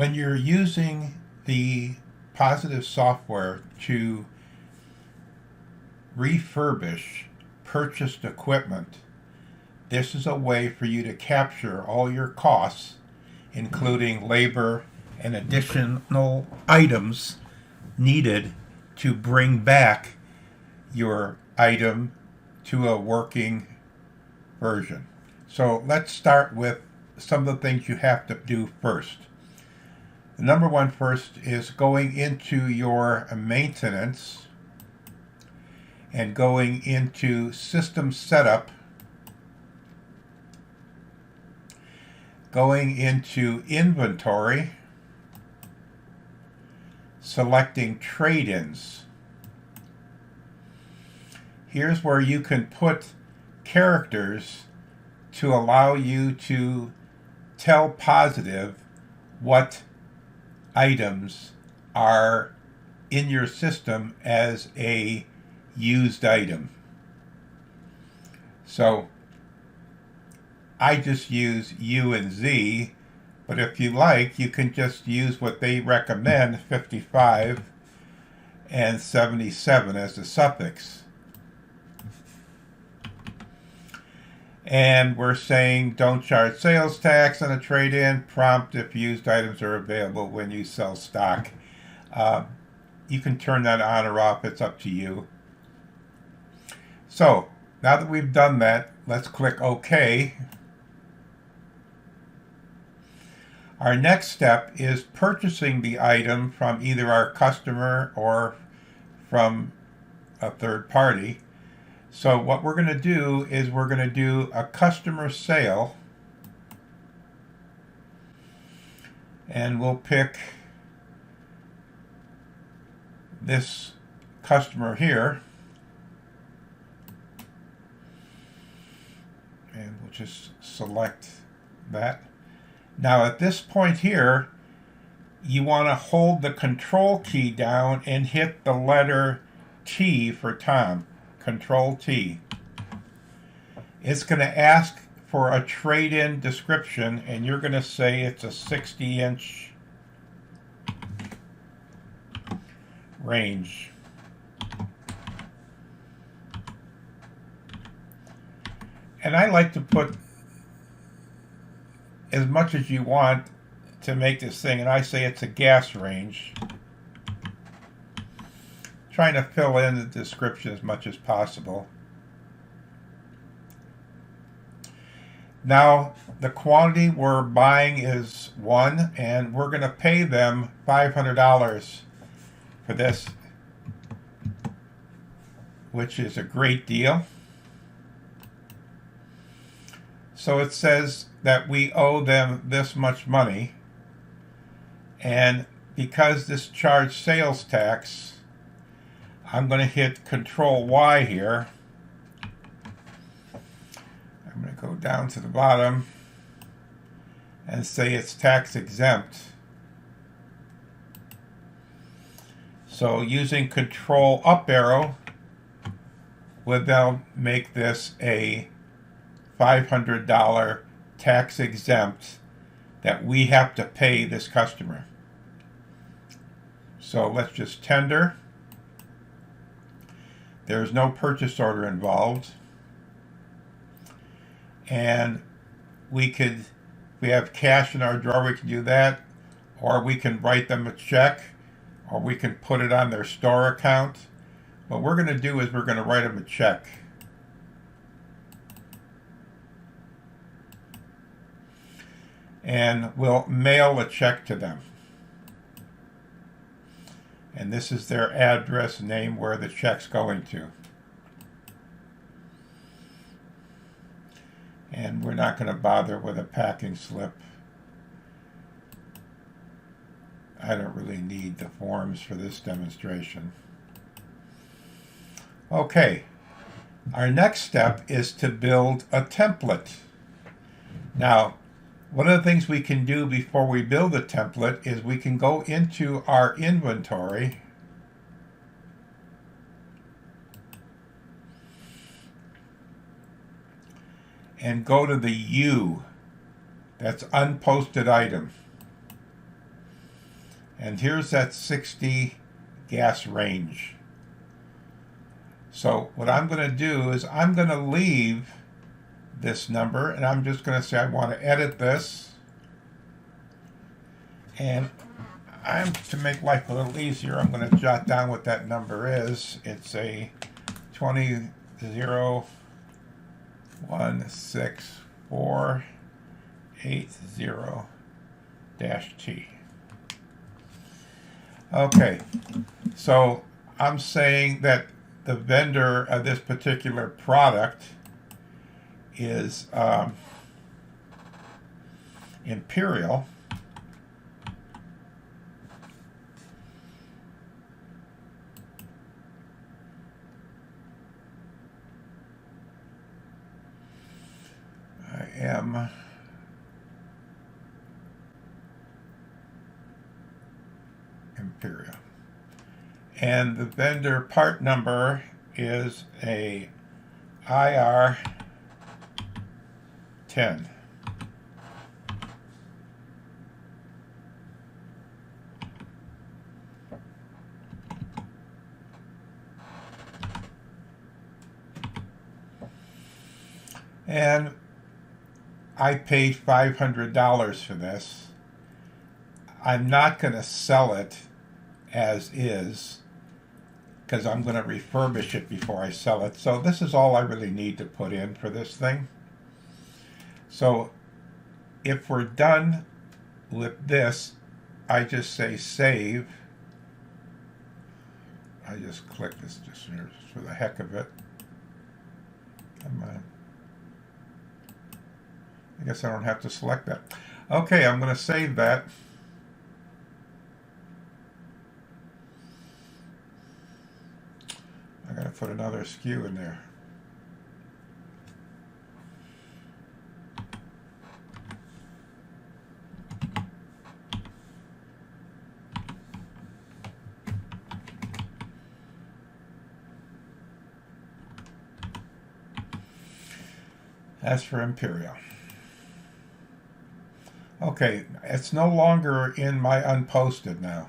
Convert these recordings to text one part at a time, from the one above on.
When you're using the positive software to refurbish purchased equipment, this is a way for you to capture all your costs, including labor and additional items needed to bring back your item to a working version. So let's start with some of the things you have to do first. The number one first is going into your maintenance and going into system setup, going into inventory, selecting trade-ins. Here's where you can put characters to allow you to tell positive what items are in your system as a used item. So I just use U and Z, but if you like, you can just use what they recommend, 55 and 77 as the suffix. And we're saying don't charge sales tax on a trade-in. Prompt if used items are available when you sell stock. You can turn that on or off. It's up to you. So now that we've done that, let's click OK. Our next step is purchasing the item from either our customer or from a third party. So what we're going to do is we're going to do a customer sale, and we'll pick this customer here, and we'll just select that. Now at this point here, you want to hold the control key down and hit the letter T for Tom. Control T. It's going to ask for a trade-in description, and you're going to say it's a 60-inch range. And I like to put as much as you want to make this thing, and I say it's a gas range. Trying to fill in the description as much as possible. Now, the quantity we're buying is 1, and we're going to pay them $500 for this, which is a great deal. So it says that we owe them this much money, and because this charged sales tax, I'm going to hit Control Y here. I'm going to go down to the bottom and say it's tax exempt. So using Control Up arrow would now make this a $500 tax exempt that we have to pay this customer. So let's just tender. There's no purchase order involved. And we have cash in our drawer, we can do that. Or we can write them a check. Or we can put it on their store account. What we're going to do is we're going to write them a check. And we'll mail a check to them. And this is their address, name, where the check's going to. And we're not going to bother with a packing slip. I don't really need the forms for this demonstration. Okay, our next step is to build a template. Now, one of the things we can do before we build a template is we can go into our inventory and go to the U, that's unposted item. And here's that 60 gas range. So what I'm going to do is I'm going to leave this number, and I'm just going to say I want to edit this. And to make life a little easier, I'm going to jot down what that number is. It's a 2016480-T. Okay, so I'm saying that the vendor of this particular product is Imperial. I am Imperial. And the vendor part number is a IR10. And I paid $500 for this. I'm not going to sell it as is because I'm going to refurbish it before I sell it. So this is all I really need to put in for this thing. So if we're done with this, I just say save. I just click this just for the heck of it. Come on. I guess I don't have to select that. Okay, I'm going to save that. I got to put another SKU in there. That's for Imperial. Okay, it's no longer in my unposted now.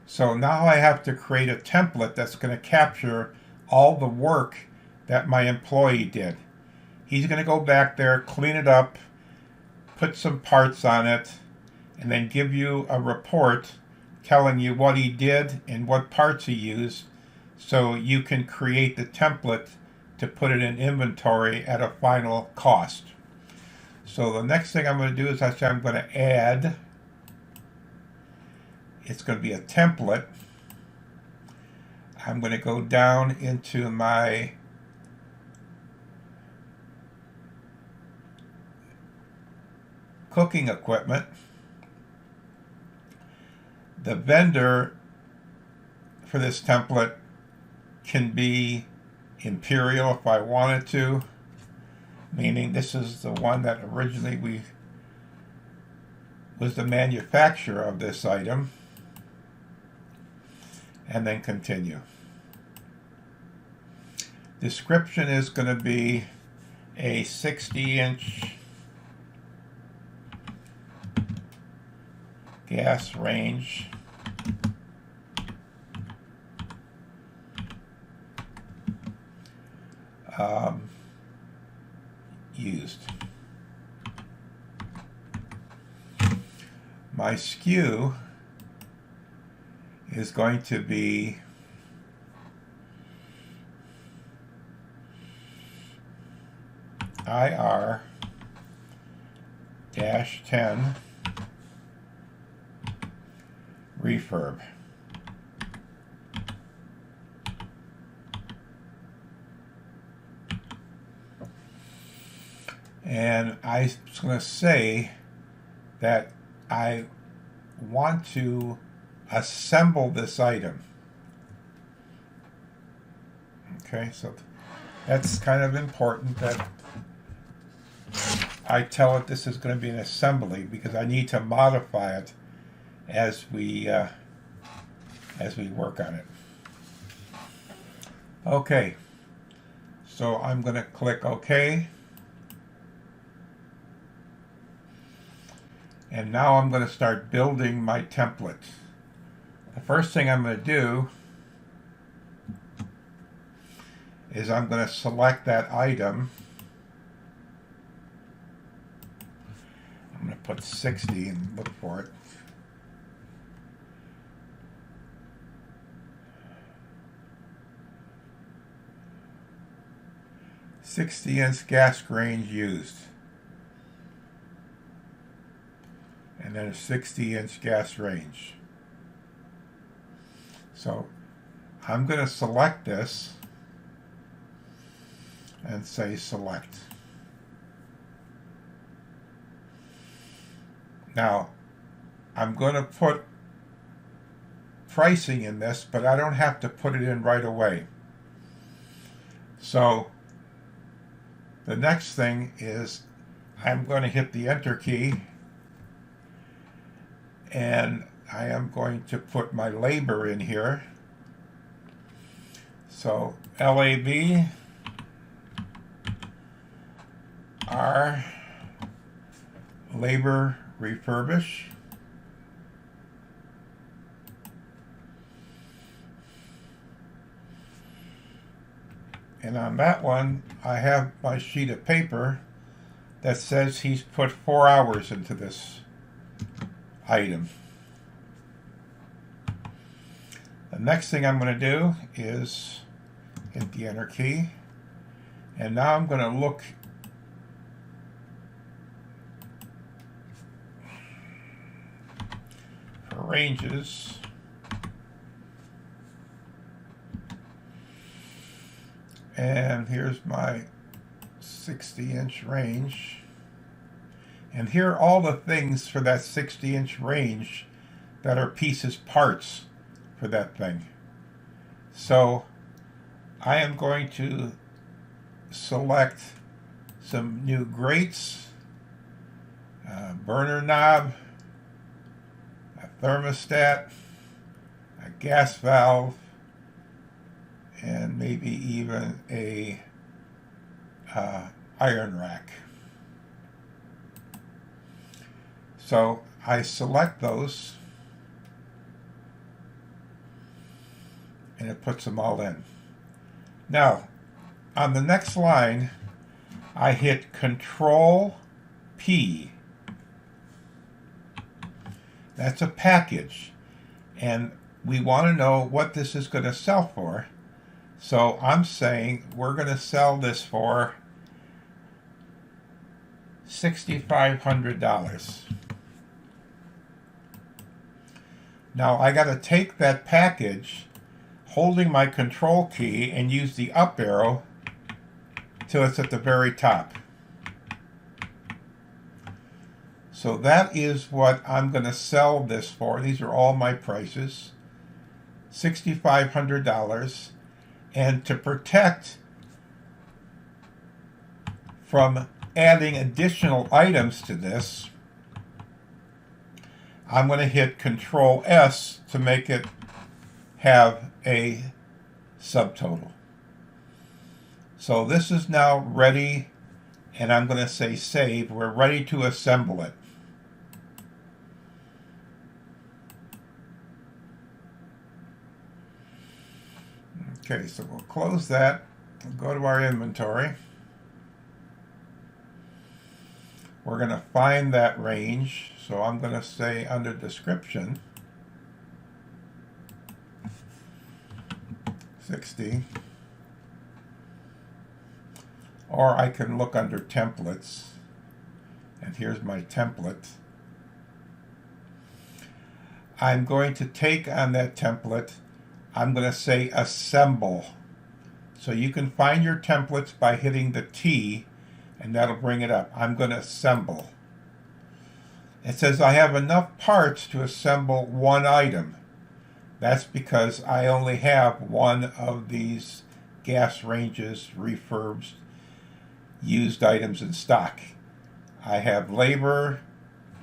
So now I have to create a template that's going to capture all the work that my employee did. He's going to go back there, clean it up, put some parts on it, and then give you a report telling you what he did and what parts he used, so you can create the template to put it in inventory at a final cost. So the next thing I'm going to do is I'm going to add, it's going to be a template. I'm going to go down into my cooking equipment. The vendor for this template can be Imperial if I wanted to, meaning this is the one that originally was the manufacturer of this item, and then continue. Description is going to be a 60-inch gas range used. My SKU is going to be IR-10 refurb. And I was going to say that I want to assemble this item. Okay, so that's kind of important that I tell it this is going to be an assembly, because I need to modify it as we work on it. Okay, so I'm going to click OK. And now I'm going to start building my template. The first thing I'm going to do is I'm going to select that item. I'm going to put 60 and look for it. "60-inch gas range used." And then a 60-inch gas range. So I'm going to select this and say select. Now I'm going to put pricing in this, but I don't have to put it in right away. So the next thing is I'm going to hit the enter key, and I am going to put my labor in here. So LAB R labor refurbish. And on that one, I have my sheet of paper that says he's put 4 hours into this item. The next thing I'm going to do is hit the enter key, and now I'm going to look for ranges. And here's my 60-inch range. And here are all the things for that 60-inch range that are parts for that thing. So I am going to select some new grates, a burner knob, a thermostat, a gas valve, and maybe even a iron rack. So I select those, and it puts them all in. Now, on the next line, I hit Control P. That's a package, and we want to know what this is going to sell for. So I'm saying we're going to sell this for $6,500. Now I got to take that package, holding my control key, and use the up arrow till it's at the very top. So that is what I'm going to sell this for. These are all my prices. $6,500. And to protect from adding additional items to this, I'm going to hit Control S to make it have a subtotal. So this is now ready, and I'm going to say save. We're ready to assemble it. Okay, so we'll close that. We'll go to our inventory. We're going to find that range. So I'm going to say under description, 60. Or I can look under templates. And here's my template. I'm going to take on that template, I'm going to say assemble. So you can find your templates by hitting the T, and that'll bring it up. I'm going to assemble. It says I have enough parts to assemble one item. That's because I only have one of these gas ranges, refurbished, used items in stock. I have labor,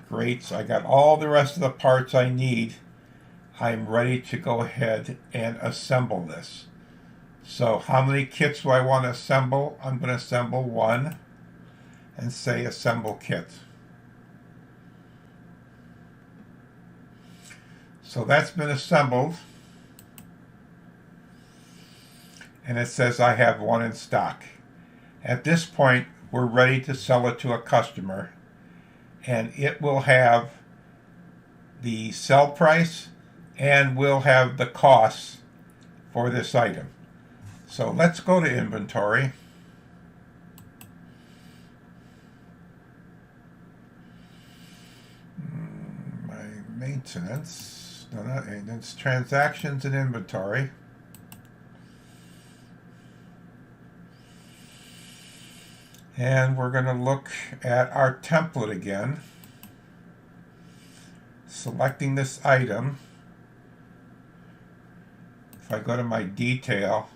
grates, I got all the rest of the parts I need. I'm ready to go ahead and assemble this. So how many kits do I want to assemble? I'm going to assemble one and say assemble kit. So that's been assembled. And it says I have one in stock. At this point, we're ready to sell it to a customer. And it will have the sell price and will have the costs for this item. So let's go to inventory. My maintenance, no, not maintenance, transactions and inventory. And we're going to look at our template again. Selecting this item. If I go to my detail,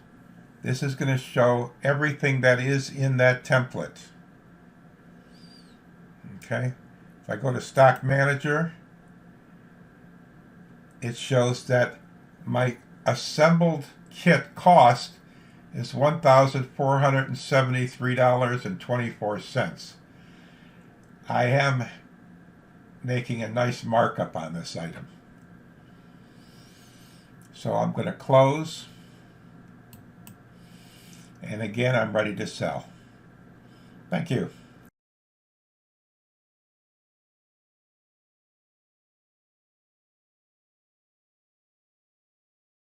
this is going to show everything that is in that template. Okay. If I go to Stock Manager, it shows that my assembled kit cost is $1,473.24. I am making a nice markup on this item. So I'm going to close. And again, I'm ready to sell. Thank you.